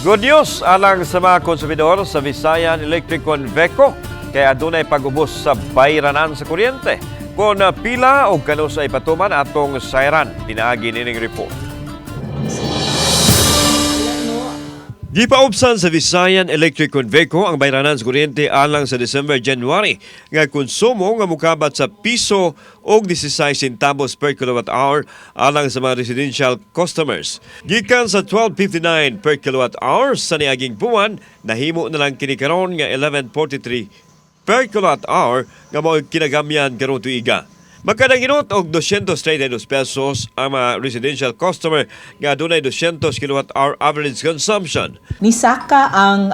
Good news alang sa mga konsumidor sa Visayan Electric kon Veco kaya adunay pag-ubos sa Bayranan sa kuryente. Kung pila o kano sa ipatuman atong sayran, pinaagi nining report. Gipaubsan sa Visayan Electric kon Veco ang bayranan sa kuryente alang sa December-January nga konsumo nga mukabat sa piso og 16 centavos per kilowatt-hour alang sa mga residential customers. Gikan sa 12.59 per kilowatt-hour sa niaging buwan, nahimo na lang kini karon nga 11.43 per kilowatt-hour nga mao kinagamyan karon tuiga. Magkadanginot og 232 pesos ang mga residential customer nga dunay 200 kilowatt-hour average consumption. Nisaka ang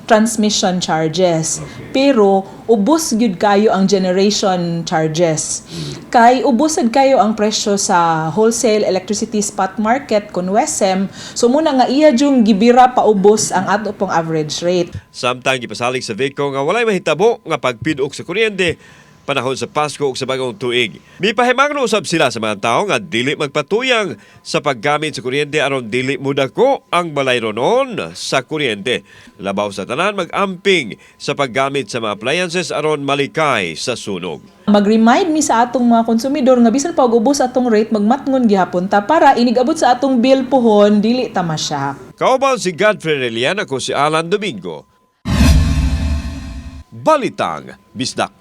transmission charges, pero ubos gyud kayo ang generation charges. Kay ubosad kayo ang presyo sa wholesale electricity spot market kon WESM, so muna nga iya jung gibira paubos ang ato pong average rate. Samtang gipasalig sa Veco nga walay mahitabo nga pagpidok sa kuryente panahon sa Pasko ug sa bagong tuig. Mipahimangno usab sila sa mga tao nga dili magpatuyang sa paggamit sa kuryente aron dili mudako ang balayronon sa kuryente. Labaw sa tanan mag-amping sa paggamit sa mga appliances aron malikay sa sunog. Mag-remind mi sa atong mga konsumidor nga bisan pa ubos atong rate magmatngon gihapon ta para inigabot sa atong bill pohon dili ta masyak. Kauban si Godfrey Relian, ako si Alan Domingo. Balitang Bisdak.